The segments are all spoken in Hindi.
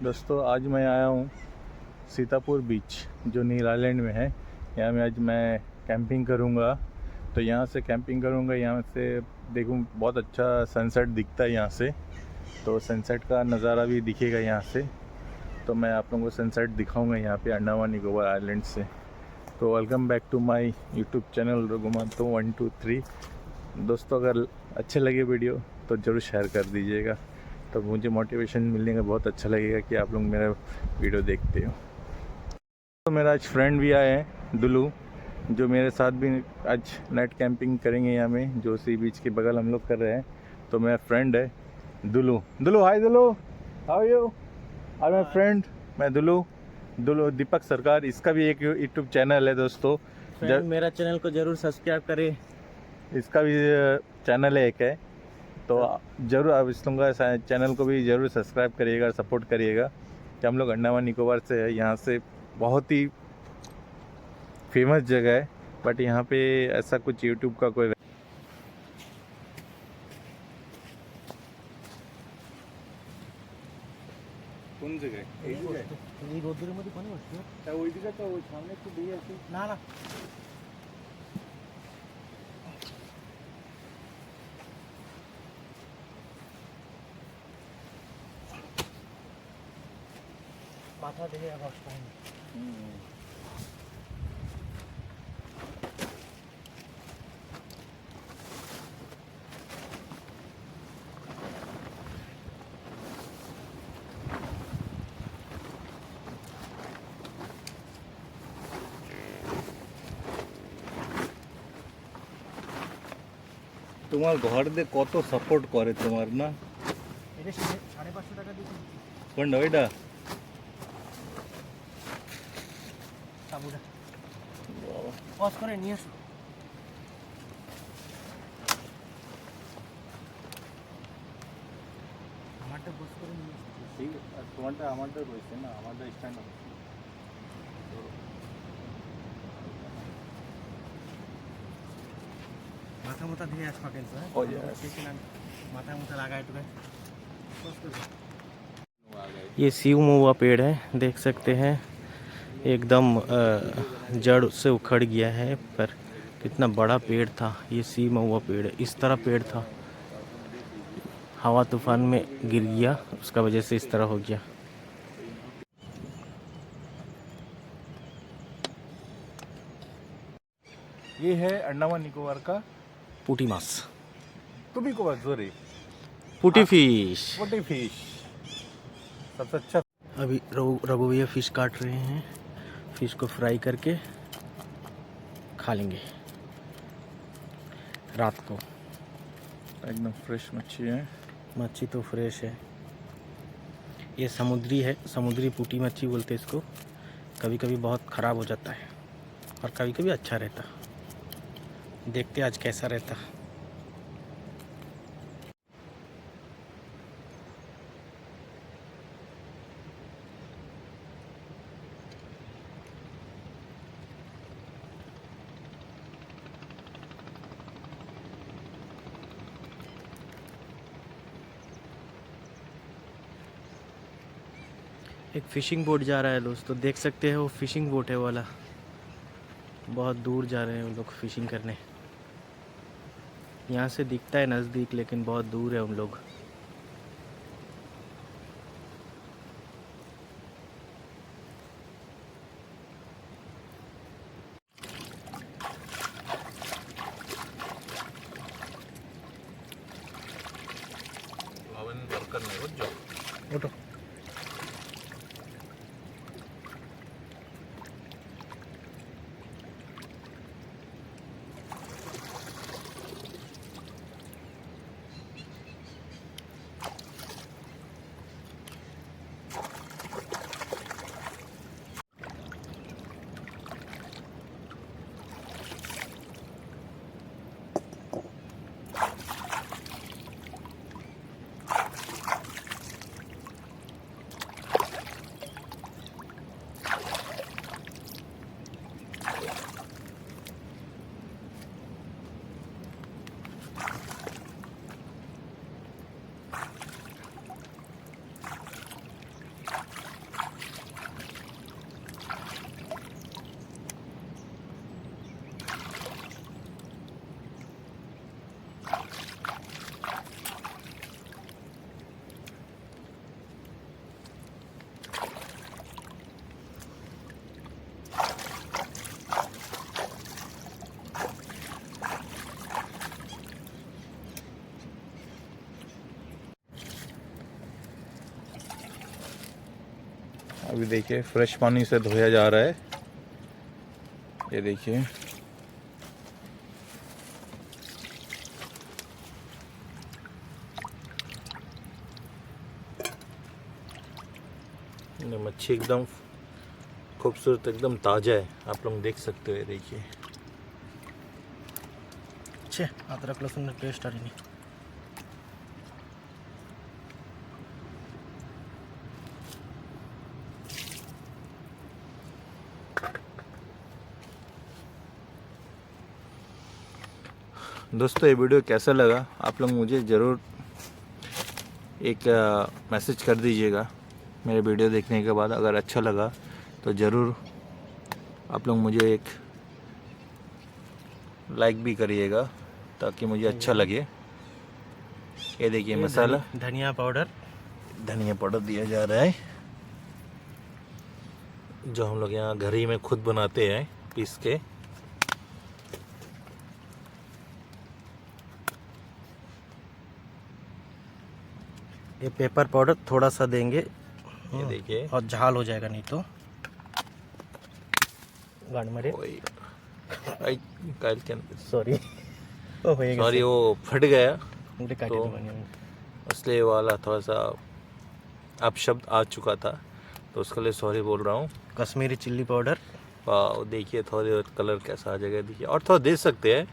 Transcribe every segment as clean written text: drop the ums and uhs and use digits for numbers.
दोस्तों आज मैं आया हूँ सीतापुर बीच जो नील आइलैंड में है। यहाँ में आज मैं कैंपिंग करूँगा। तो यहाँ से कैंपिंग करूँगा, यहाँ से देखूँ बहुत अच्छा सनसेट दिखता है यहाँ से। तो सनसेट का नज़ारा भी दिखेगा यहाँ से। तो मैं आप लोगों को सनसेट दिखाऊंगा यहाँ पे अंडमान निकोबार आइलैंड से। तो welcome back to my YouTube channel रघुमातो 123। दोस्तों अगर अच्छे लगे वीडियो तो ज़रूर शेयर कर दीजिएगा। तो मुझे मोटिवेशन मिलने का बहुत अच्छा लगेगा कि आप लोग मेरा वीडियो देखते हो। तो मेरा आज फ्रेंड भी आए हैं दुलू, जो मेरे साथ भी आज नाइट कैंपिंग करेंगे यहाँ में, जो सी बीच के बगल हम लोग कर रहे हैं। तो मेरा फ्रेंड है Dulu. Dulu hi Dulu, how you? I my friend, मैं दुलू दीपक सरकार। इसका भी एक यूट्यूब चैनल है दोस्तों। मेरा चैनल को जरूर सब्सक्राइब करें। इसका भी चैनल है एक है, तो ज़रूर आप इस लोगों का चैनल को भी ज़रूर सब्सक्राइब करिएगा, सपोर्ट करिएगा। कि हम लोग अंडमान निकोबार से है, यहाँ से बहुत ही फेमस जगह है, बट यहाँ पे ऐसा कुछ यूट्यूब का कोई কোন জায়গায় এই রোদ্দুরের মধ্যে পানি আসছে তা ওইদিকে তো ওই সামনে একটু দিয়ে আছে না না মাথা দেখে অবস্থা হয়নি। তোমার ঘর দিয়ে কত সাপোর্ট করে তোমার না। এটা 550 টাকা দিয়ে কোনটা ওইটা? সাবুটা পজ করে নিয়ে আসো। আমারটা পজ করে নিয়ে আসো। ঠিক আর তোমারটা আমারটা রয়েছে না, আমারটা স্ট্যান্ড আছে। माथा मुथा धीरे आज पकड़ से हो जाए माथा मुथा लगाए तो ये सीव महुआ पेड़ है, देख सकते हैं एकदम जड़ से उखड़ गया है, पर कितना बड़ा पेड़ था। ये सीव महुआ पेड़ है, इस तरह पेड़ था, हवा तूफान में गिर गया, उसका वजह से इस तरह हो गया। ये है अंडमान निकोबार का पुटी मास, टुबी कोबार, सॉरी पुटी फिश। पुटी फिश सबसे अच्छा। अभी रघु भैया फिश काट रहे हैं, फिश को फ्राई करके खा लेंगे रात को। एकदम फ्रेश मच्छी है। मच्छी तो फ्रेश है, ये समुद्री है, समुद्री पुटी मच्छी बोलते हैं इसको। कभी कभी बहुत ख़राब हो जाता है और कभी कभी अच्छा रहता। देखते आज कैसा रहता। एक फिशिंग बोट जा रहा है दोस्तों, देख सकते हैं वो फिशिंग बोट है वाला। बहुत दूर जा रहे हैं उन लोग फिशिंग करने। यहाँ से दिखता है नज़दीक, लेकिन बहुत दूर है उन लोग। उठो अभी देखिए फ्रेश पानी से धोया जा रहा है। ये देखिए मच्छी एकदम खूबसूरत, एकदम ताज़ा है, आप लोग देख सकते हो। ये देखिए छे अदरक लहसुन टेस्ट आ रही नहीं। दोस्तों ये वीडियो कैसा लगा आप लोग मुझे ज़रूर एक मैसेज कर दीजिएगा मेरे वीडियो देखने के बाद। अगर अच्छा लगा तो ज़रूर आप लोग मुझे एक लाइक भी करिएगा ताकि मुझे अच्छा लगे। ये देखिए मसाला धनिया पाउडर दिया जा रहा है जो हम लोग यहाँ घर ही में खुद बनाते हैं पीस के। ये पेपर पाउडर थोड़ा सा देंगे, ये देखिए, और झाल हो जाएगा नहीं तो गाड़ मरे। सॉरी वो फट गया तो इसलिए वाला थोड़ा सा अपशब्द आ चुका था तो उसके लिए सॉरी बोल रहा हूँ। कश्मीरी चिल्ली पाउडर, वाह देखिए थोड़े कलर कैसा आ जाएगा, देखिए और थोड़ा दे सकते हैं।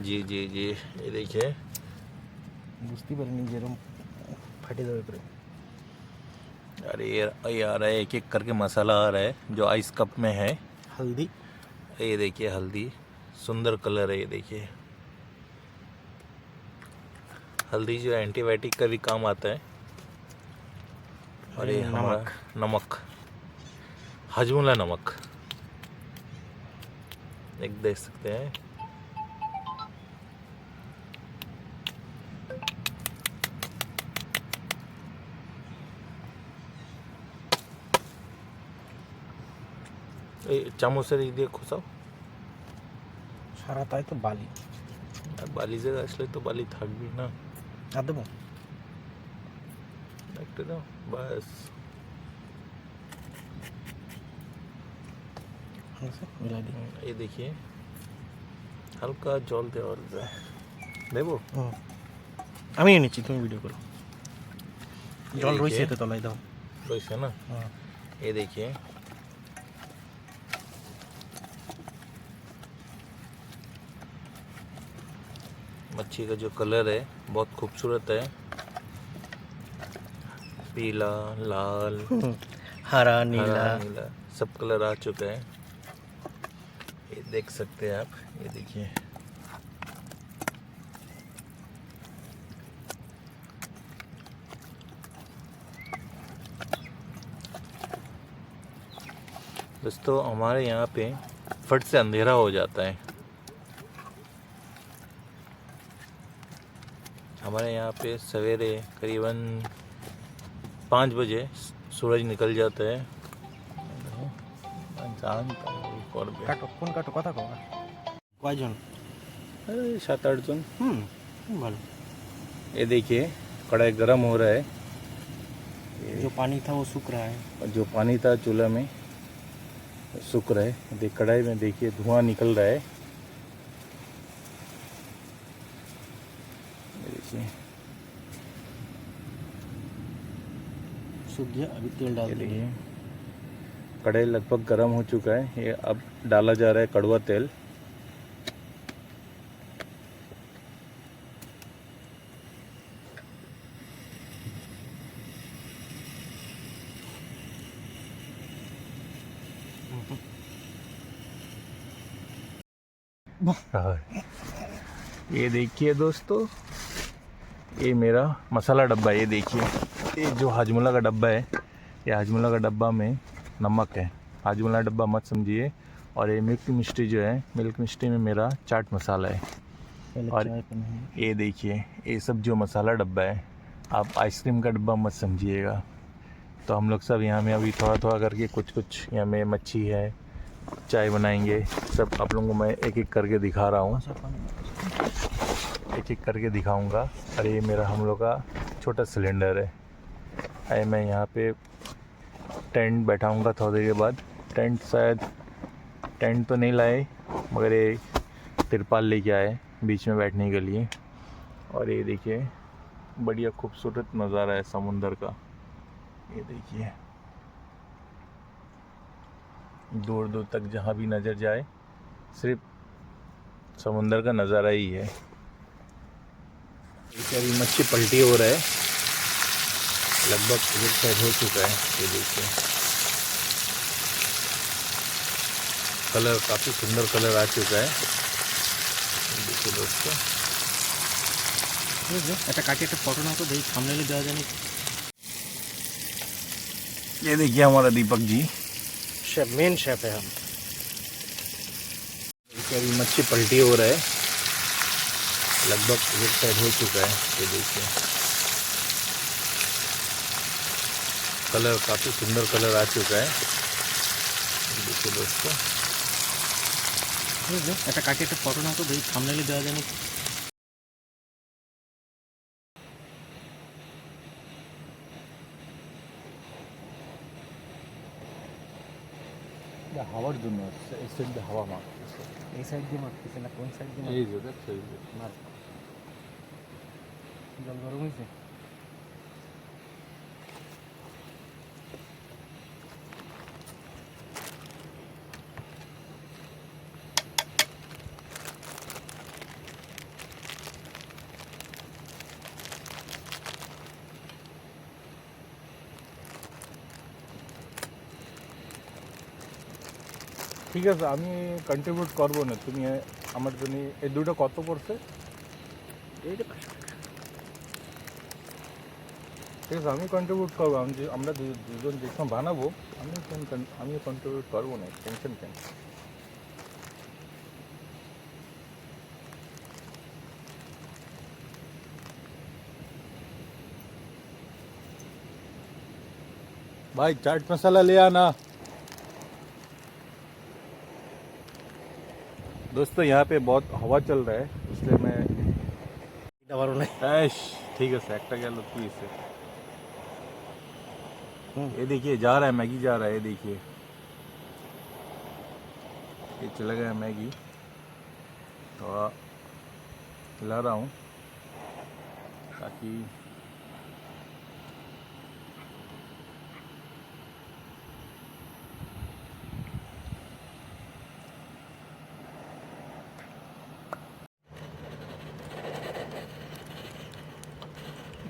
जी जी जी ये देखिए फटे दो। अरे ये आ रहा है, एक एक करके मसाला आ रहा है जो आइस कप में है। हल्दी, ये देखिए हल्दी, सुंदर कलर है। ये देखिए हल्दी जो एंटीबायोटिक का भी काम आता है। और ये हमारा नमक, हजमुला नमक एक देख सकते हैं। চামচ से দিয়ে খোসাও। সারা তাই তো বালি, আর বালি জায়গা আসলে তো বালি থাকবেই না। আর দেবো একটা দাও বাস। ये देखिए হালকা জল দেওয়া যায়, দেবো আমি নিচ্ছি, তুমি ভিডিও করো। জল রয়েছে তো তলায় দাও, রয়েছে না। ये देखिए मच्छी का जो कलर है बहुत खूबसूरत है, पीला, लाल, हरा, नीला सब कलर आ चुका है। ये देख सकते हैं आप, ये देखिए दोस्तों हमारे यहाँ पे फट से अंधेरा हो जाता है। हमारे यहाँ पे सवेरे करीबन 5 बजे सूरज निकल जाता है। কোন কাটো কথা কও কয়জন? 7-8 जन। ভালো। ये देखिए कढ़ाई गर्म हो रहा है, जो पानी था वो सूख रहा है, और जो पानी था चूल्हा में सूख रहा है। देख कढ़ाई में देखिए धुआं निकल रहा है। देखिए सूख गया, अभी तेल डाल देंगे। कढ़ाई लगभग गर्म हो चुका है, ये अब डाला जा रहा है कड़वा तेल। ये देखिए दोस्तों, ये मेरा मसाला डब्बा है। ये देखिए ये जो हाजमोला का डब्बा है, ये हाजमोला का डब्बा में नमक है। हाजमोला डब्बा मत समझिए। और ये मिल्क मिस्टी जो है, मिल्क मिस्टी में मेरा चाट मसाला है। और ये देखिए ये सब जो मसाला डब्बा है, आप आइसक्रीम का डब्बा मत समझिएगा। तो हम लोग सब यहाँ में अभी थोड़ा थोड़ा करके कुछ कुछ यहाँ में मच्छी है, चाय बनाएंगे, सब आप लोगों को मैं एक एक करके दिखा रहा हूँ, एक एक करके दिखाऊंगा। अरे ये मेरा हम लोग का छोटा सिलेंडर है। मैं यहाँ पे टेंट बैठाऊंगा थोड़ी देर के बाद। टेंट शायद टेंट तो नहीं लाए मगर ये तिरपाल लेके आए बीच में बैठने के लिए। और ये देखिए बढ़िया खूबसूरत नज़ारा है समुंदर का। ये देखिए दूर दूर तक जहाँ भी नज़र जाए सिर्फ समुंदर का नज़ारा ही है। देखिए अभी मच्छी पलटी हो रहा है, लगभग एक साइड हो चुका है। ये देखिए कलर काफ़ी सुंदर कलर आ चुका है। देखिए दोस्तों এটা কাটি একটা ফটো না তো দেখি থাম্বনেলে দেওয়া যায় নাকি। ये देखिए हमारा Deepak ji, chef main chef है हम। देखिए अभी मच्छी पलटी हो रहा है, लगभग एक साइड हो चुका है। ये देखिए कलर काफ़ी सुंदर कलर आ चुका है। देखिए दोस्तों একটা কাটি একটা ফটো না তো দেখি থাম্বনেলে দেওয়া যায় নাকি। হাওয়ার জন্য আসছে, এই সাইড দিয়ে হাওয়া মারতেছে। এই সাইড দিয়ে মারতেছে না কোন সাইড দিয়ে এই যে দেখছো এই যে মার জল গরম হয়েছে। ঠিক আছে আমি কন্ট্রিবিউট করবো না, তুমি আমার জন্য এই দুটো কত পড়ছে? এইটা 500 টাকা। ঠিক আছে আমি কন্ট্রিবিউট করবো, আমি যে আমরা দুজন যে সময় বানাবো আমি কন্ট্রিবিউট করবো না, টেনশন কেন? भाई चाट मसाला ले आना। दोस्तों यहाँ पे बहुत हवा चल रहा है इसलिए मैं দাবারও নাই। ऐश ठीक है एक गया प्लीज से। ये देखिए जा रहा है मैगी, जा रहा है, ये देखिए ये चला गया मैगी। थोड़ा हिला रहा हूँ ताकि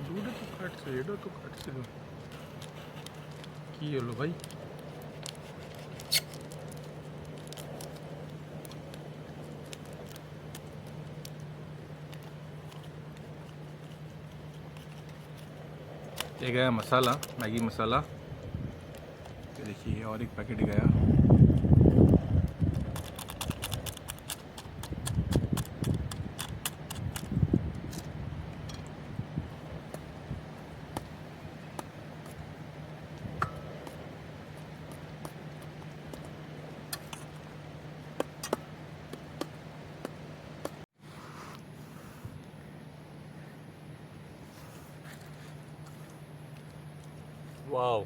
दूध तो काटছে, এটা তো কাটছিল কি হলো ভাই? ये गया मसाला, मैगी मसाला। ये देखिए और एक पैकेट गया। वाह,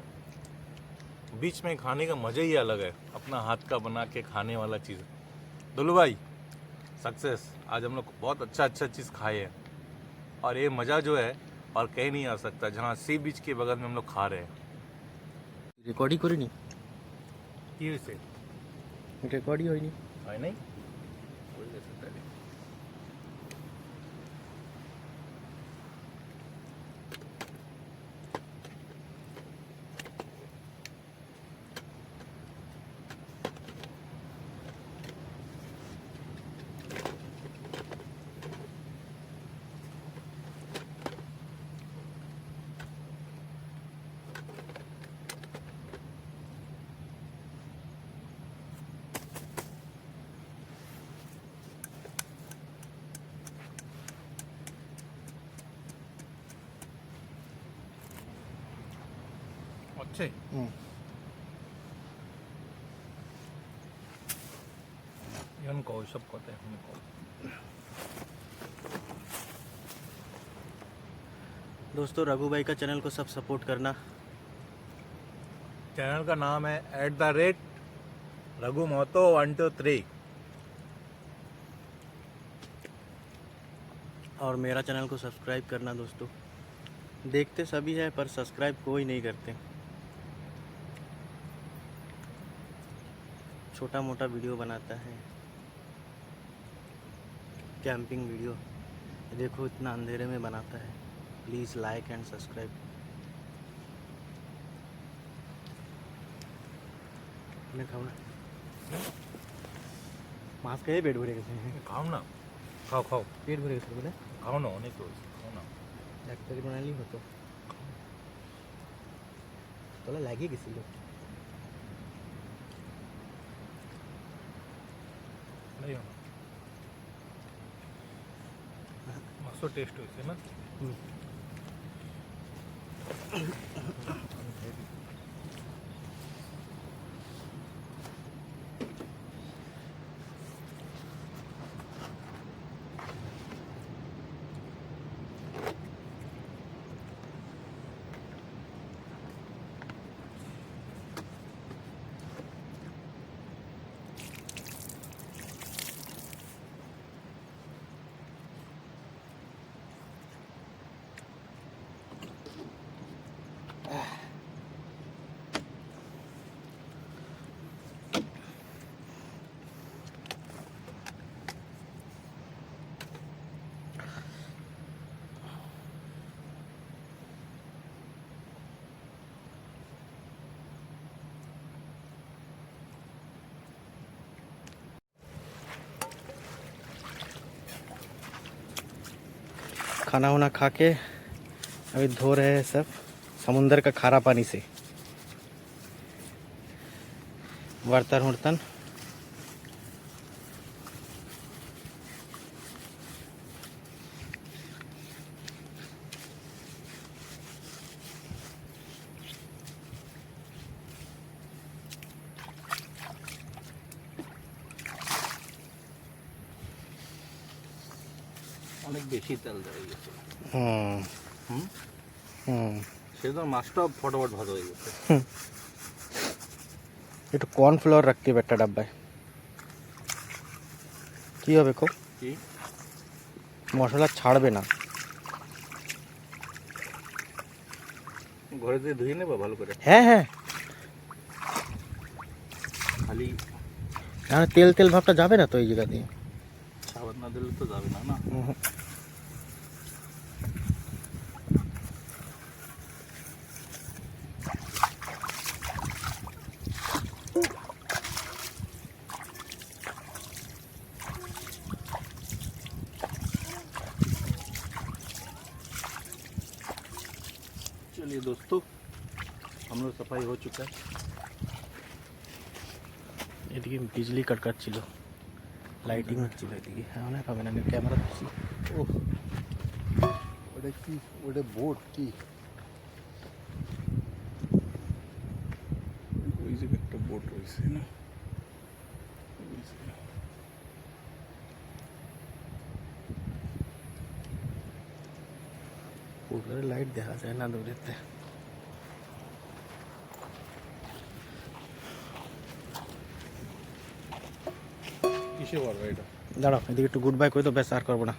बीच में खाने का मज़ा ही अलग है, अपना हाथ का बना के खाने वाला चीज़। दुल्लू भाई सक्सेस, आज हम लोग बहुत अच्छा चीज़ खाए हैं और ये मज़ा जो है और कहीं नहीं आ सकता जहाँ सी बीच के बगल में हम लोग खा रहे हैं। রেকর্ডই করিনি, কি হয়েছে? রেকর্ডই হয়নি। হয় নাই? হয়ে গেছে তাহলে। अच्छे इनको सब कहते हैं इनको। दोस्तों रघु भाई का चैनल को सब सपोर्ट करना। चैनल का नाम है @रघु महतो 123। और मेरा चैनल को सब्सक्राइब करना दोस्तों। देखते सभी है पर सब्सक्राइब कोई नहीं करते। छोटा मोटा वीडियो बनाता है, कैंपिंग वीडियो। देखो इतना अंधेरे में बनाता है। Please like and subscribe. मैं खाऊँ ना मास्क है पेट भरे कैसे खाओ ना, खाओ खाओ, पेट भरे कैसे बोले खाओ ना, नहीं तो खाओ ना। डॉक्टर बना ली हो तो लगे किसी लोग नहीं होना मस्त टेस्ट होइसे ना। खाना वाना खा के अभी धो रहे हैं सब समुंदर का खारा पानी से बर्तन वर्तन। অনেক বেশি তেল দেয় গেছে। সেজন্য মাছটা ফটাফট ভাজা হয়ে গেছে। একটু কর্নফ্লাওয়ার রাখতে হবে একটা ডাব্বায়। কি হবে কো কি মশলা ছাড়বে না। ঘরে দিয়ে ধুয়ে নেবা ভালো করে। হ্যাঁ হ্যাঁ খালি তেল তেল ভাবটা যাবে না তো এই জায়গা দিয়ে। সাবান না দিলে তো যাবে না না। चलिए दोस्तों, हम लोग सफाई हो चुका है। এদিকে বিজলি কাটকাচ্ছিল, লাইটিং হচ্ছিল এদিকে। হ্যাঁ অনেক হবে না ক্যামেরা ধরছি। ও ওটা কি, ওটা বোট কি? ওই যে একটা বোট রয়েছে না, পুকুরে লাইট দেখা যায় না দূরেতে। কিসে পারবে এটা? দাঁড়াও এদিকে একটু গুড বাই করে তো ব্যাস আর করবো না।